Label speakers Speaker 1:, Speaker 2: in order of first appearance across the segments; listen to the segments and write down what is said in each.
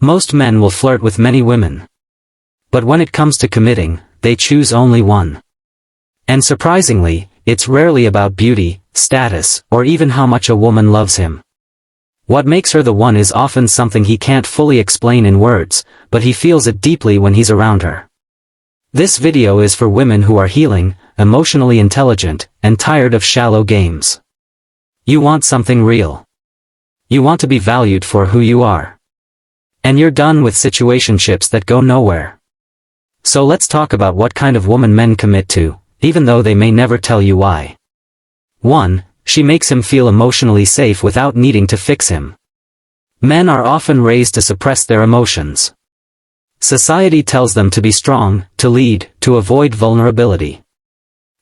Speaker 1: Most men will flirt with many women. But when it comes to committing, they choose only one. And surprisingly, it's rarely about beauty, status, or even how much a woman loves him. What makes her the one is often something he can't fully explain in words, but he feels it deeply when he's around her. This video is for women who are healing, emotionally intelligent, and tired of shallow games. You want something real. You want to be valued for who you are. And you're done with situationships that go nowhere. So let's talk about what kind of woman men commit to, even though they may never tell you why. 1. She makes him feel emotionally safe without needing to fix him. Men are often raised to suppress their emotions. Society tells them to be strong, to lead, to avoid vulnerability.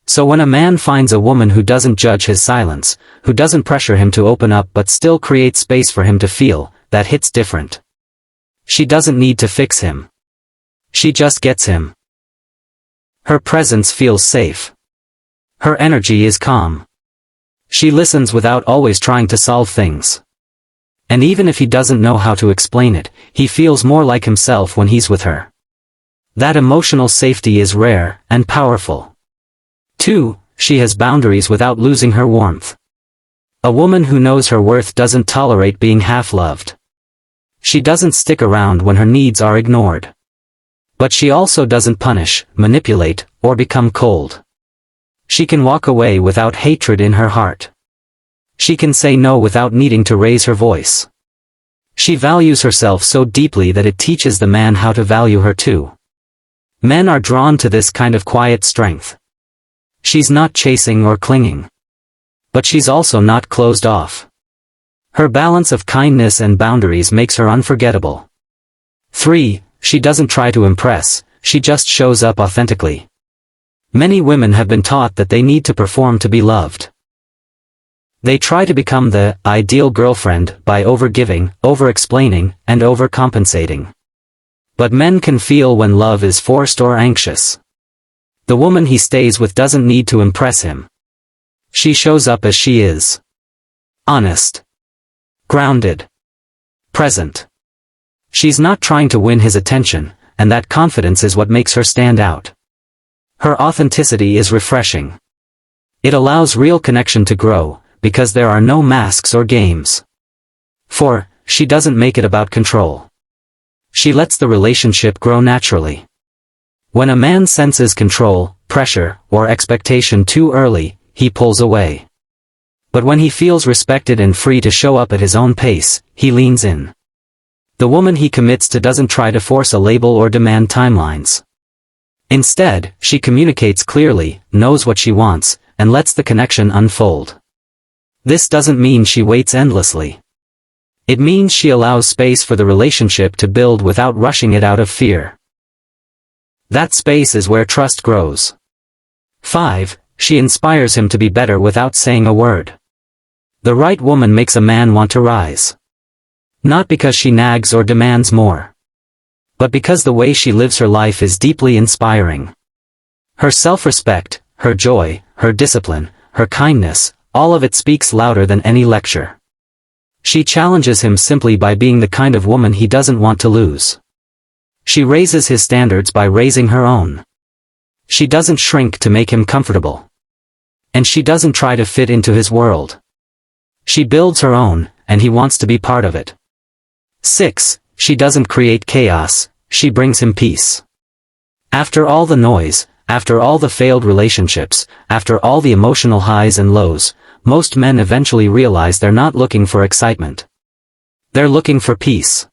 Speaker 1: So when a man finds a woman who doesn't judge his silence, who doesn't pressure him to open up but still creates space for him to feel, that hits different. She doesn't need to fix him. She just gets him. Her presence feels safe. Her energy is calm. She listens without always trying to solve things. And even if he doesn't know how to explain it, he feels more like himself when he's with her. That emotional safety is rare and powerful. 2. She has boundaries without losing her warmth. A woman who knows her worth doesn't tolerate being half-loved. She doesn't stick around when her needs are ignored. But she also doesn't punish, manipulate, or become cold. She can walk away without hatred in her heart. She can say no without needing to raise her voice. She values herself so deeply that it teaches the man how to value her too. Men are drawn to this kind of quiet strength. She's not chasing or clinging. But she's also not closed off. Her balance of kindness and boundaries makes her unforgettable. 3. She doesn't try to impress, she just shows up authentically. Many women have been taught that they need to perform to be loved. They try to become the ideal girlfriend by overgiving, over-explaining, and overcompensating. But men can feel when love is forced or anxious. The woman he stays with doesn't need to impress him. She shows up as she is. Honest. Grounded. Present. She's not trying to win his attention, and that confidence is what makes her stand out. Her authenticity is refreshing. It allows real connection to grow, because there are no masks or games. 4. She doesn't make it about control. She lets the relationship grow naturally. When a man senses control, pressure, or expectation too early, he pulls away. But when he feels respected and free to show up at his own pace, he leans in. The woman he commits to doesn't try to force a label or demand timelines. Instead, she communicates clearly, knows what she wants, and lets the connection unfold. This doesn't mean she waits endlessly. It means she allows space for the relationship to build without rushing it out of fear. That space is where trust grows. 5. She inspires him to be better without saying a word. The right woman makes a man want to rise. Not because she nags or demands more. But because the way she lives her life is deeply inspiring. Her self-respect, her joy, her discipline, her kindness, all of it speaks louder than any lecture. She challenges him simply by being the kind of woman he doesn't want to lose. She raises his standards by raising her own. She doesn't shrink to make him comfortable. And she doesn't try to fit into his world. She builds her own, and he wants to be part of it. 6. She doesn't create chaos, she brings him peace. After all the noise, after all the failed relationships, after all the emotional highs and lows, most men eventually realize they're not looking for excitement. They're looking for peace.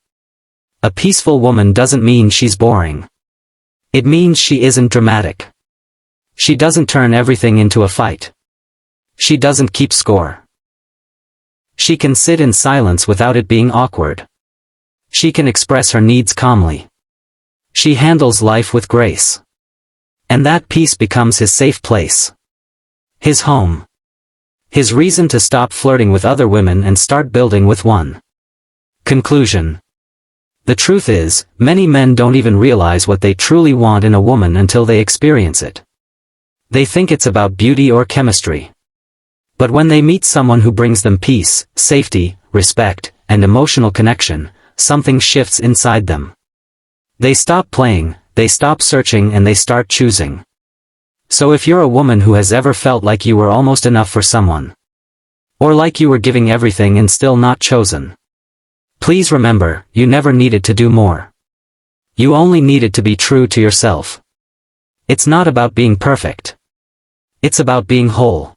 Speaker 1: A peaceful woman doesn't mean she's boring. It means she isn't dramatic. She doesn't turn everything into a fight. She doesn't keep score. She can sit in silence without it being awkward. She can express her needs calmly. She handles life with grace. And that peace becomes his safe place. His home. His reason to stop flirting with other women and start building with one. Conclusion. The truth is, many men don't even realize what they truly want in a woman until they experience it. They think it's about beauty or chemistry. But when they meet someone who brings them peace, safety, respect, and emotional connection, something shifts inside them. They stop playing, they stop searching, and they start choosing. So if you're a woman who has ever felt like you were almost enough for someone, or like you were giving everything and still not chosen, please remember, you never needed to do more. You only needed to be true to yourself. It's not about being perfect. It's about being whole.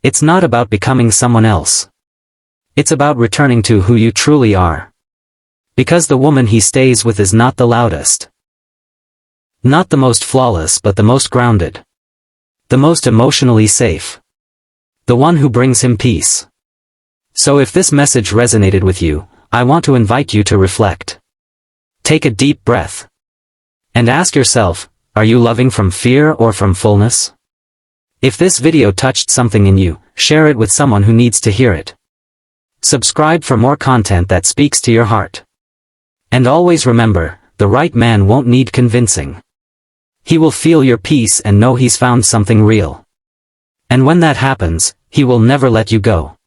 Speaker 1: It's not about becoming someone else. It's about returning to who you truly are. Because the woman he stays with is not the loudest, not the most flawless, but the most grounded, the most emotionally safe, the one who brings him peace. So if this message resonated with you, I want to invite you to reflect. Take a deep breath. And ask yourself, are you loving from fear or from fullness? If this video touched something in you, share it with someone who needs to hear it. Subscribe for more content that speaks to your heart. And always remember, the right man won't need convincing. He will feel your peace and know he's found something real. And when that happens, he will never let you go.